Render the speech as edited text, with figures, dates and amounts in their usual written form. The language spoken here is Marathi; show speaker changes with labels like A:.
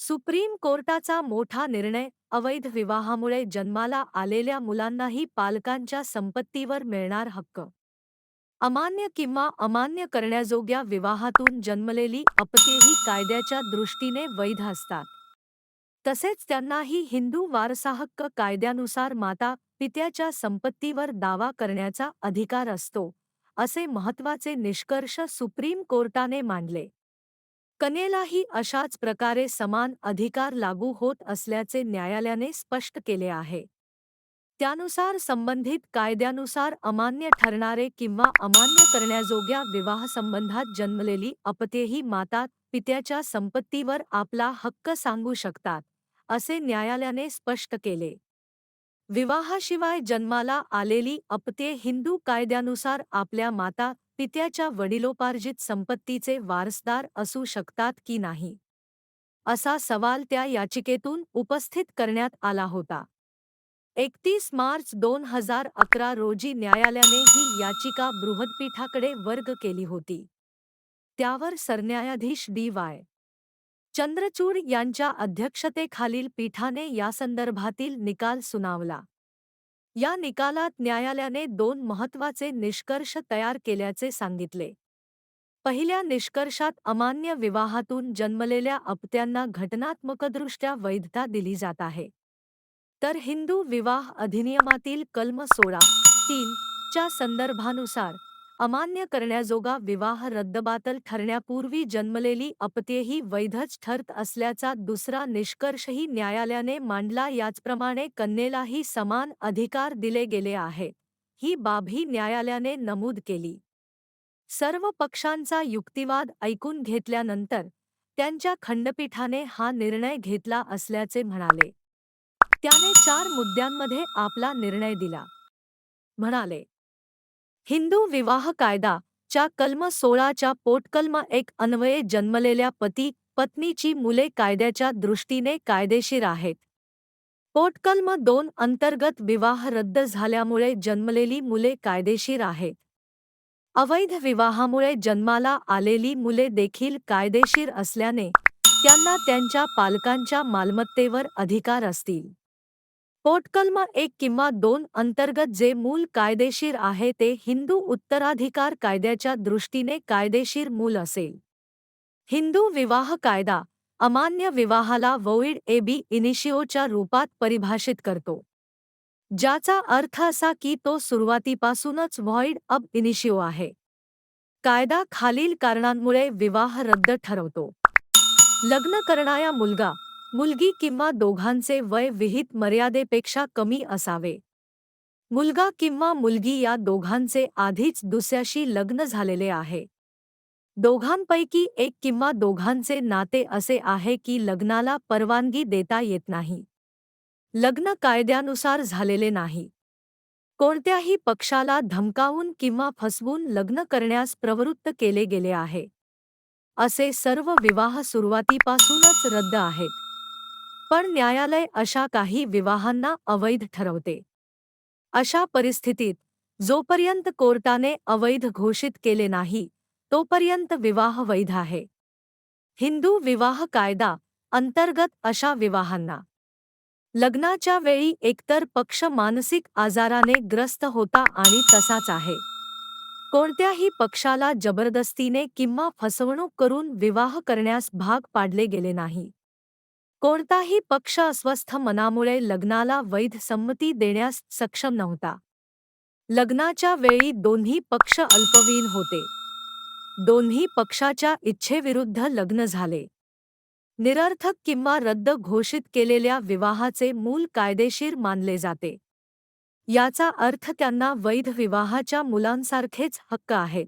A: सुप्रीम कोर्टाचा मोठा निर्णय. अवैध विवाहामुळे जन्माला आलेल्या मुलांनाही पालकांच्या संपत्तीवर मिळणार हक्क. अमान्य किंवा अमान्य करण्याजोग्या विवाहातून जन्मलेली अपत्येही कायद्याच्या दृष्टीने वैध असतात. तसेच त्यांनाही हिंदू वारसाहक्क कायद्यानुसार माता पित्याच्या संपत्तीवर दावा करण्याचा अधिकार असतो, असे महत्त्वाचे निष्कर्ष सुप्रीम कोर्टाने मांडले. कन्येलाही अशाच प्रकारे समान अधिकार लागू होत असल्याचे न्यायालयाने स्पष्ट केले आहे. त्यानुसार संबंधित कायद्यानुसार अमान्य ठरणारे किंवा अमान्य करण्याजोग्या विवाहसंबंधात जन्मलेली अपत्येही माता पित्याच्या संपत्तीवर आपला हक्क सांगू शकतात, असे न्यायालयाने स्पष्ट केले. विवाहाशिवाय जन्माला आलेली अपत्ये हिंदू कायद्यानुसार आपल्या माता पित्याच्या वडिलोपार्जित संपत्तीचे वारसदार असू शकतात की नाही, असा सवाल त्या याचिकेतून उपस्थित करण्यात आला होता. 31 मार्च 2011 रोजी न्यायालयाने ही याचिका बृहदपीठाकडे वर्ग केली होती. त्यावर सरन्यायाधीश डी.वाय. चंद्रचूड यांच्या अध्यक्षतेखालील पीठाने यासंदर्भातील निकाल सुनावला. या निकालात न्यायालयाने 2 महत्त्वाचे निष्कर्ष तयार केल्याचे सांगितले. पहिल्या निष्कर्षात अमान्य विवाहातून जन्मलेल्या अपत्यांना घटनात्मकदृष्ट्या वैधता दिली जात आहे. तर हिंदू विवाह अधिनियमातील कलम 16(3) च्या संदर्भानुसार अमान्य करण्याजोगा विवाह रद्दबातल ठरण्यापूर्वी जन्मलेली अपत्येही वैधच ठरत असल्याचा दुसरा निष्कर्षही न्यायालयाने मांडला. याचप्रमाणे कन्येलाही समान अधिकार दिले गेले आहेत, ही बाबही न्यायालयाने नमूद केली. सर्व पक्षांचा युक्तिवाद ऐकून घेतल्यानंतर त्यांच्या खंडपीठाने हा निर्णय घेतला असल्याचे म्हणाले. त्याने 4 मुद्द्यांमध्ये आपला निर्णय दिला. म्हणाले, हिंदू विवाह कायदा च्या कलम 16 च्या पोटकलम 1 अन्वये जन्मलेल्या पती पत्नीची मुले कायद्याच्या दृष्टीने कायदेशीर आहेत. पोटकलम 2 अंतर्गत विवाह रद्द झाल्यामुळे जन्मलेली मुले कायदेशीर आहेत. अवैध विवाहामुळे जन्माला आलेली मुले देखील कायदेशीर असल्याने त्यांना त्यांच्या पालकांच्या मालमत्तेवर अधिकार असतील. पोटकलम 1 किंवा 2 अंतर्गत जे मूल कायदेशीर आहे ते हिंदू उत्तराधिकार कायद्याच्या दृष्टीने कायदेशीर मूल असेल. हिंदू विवाह कायदा अमान्य विवाहाला वोइड एब इनिशियोच्या रूपात परिभाषित करतो, ज्याचा अर्थ असा की तो सुरुवातीपासूनच व्हॉइड अब इनिशियो आहे. कायदा खालील कारणांमुळे विवाह रद्द ठरवतो. लग्न करणारा मुलगा, मुलगी किंवा दोघांचे वय विहित मर्यादेपेक्षा कमी असावे. मुलगा किंवा मुलगी या दोघांचे आधीच दुसऱ्याशी लग्न झालेले आहे. दोघांपैकी एक किंवा दोघांचे नाते असे आहे की लग्नाला परवानगी देता येत नाही. लग्न कायद्यानुसार झालेले नाही. कोणत्याही पक्षाला धमकावून किंवा फसवून लग्न करण्यास प्रवृत्त केले गेले आहे. असे सर्व विवाह सुरुवातीपासूनच रद्द आहेत. पण न्यायालय अशा काही विवाहांना अवैध ठरवते. अशा परिस्थितीत जोपर्यंत कोर्टाने अवैध घोषित केले नाही, तोपर्यंत विवाह वैध आहे. हिंदू विवाह कायदा अंतर्गत अशा विवाहांना लग्नाच्या वेळी एकतर पक्ष मानसिक आजाराने ग्रस्त होता आणि तसाच आहे. कोणत्याही पक्षाला जबरदस्तीने किंवा फसवणूक करून विवाह करण्यास भाग पाडले गेले नाही. कोणताही पक्ष अस्वस्थ मनामुळे लग्नाला वैध संमती देण्यास सक्षम नव्हता. लग्नाच्या वेळी दोन्ही पक्ष अल्पवयीन होते. दोन्ही पक्षाच्या इच्छेविरुद्ध लग्न झाले. निरर्थक किंवा रद्द घोषित केलेल्या विवाहाचे मूल कायदेशीर मानले जाते. याचा अर्थ त्यांना वैध विवाहाच्या मुलांसारखेच हक्क आहेत.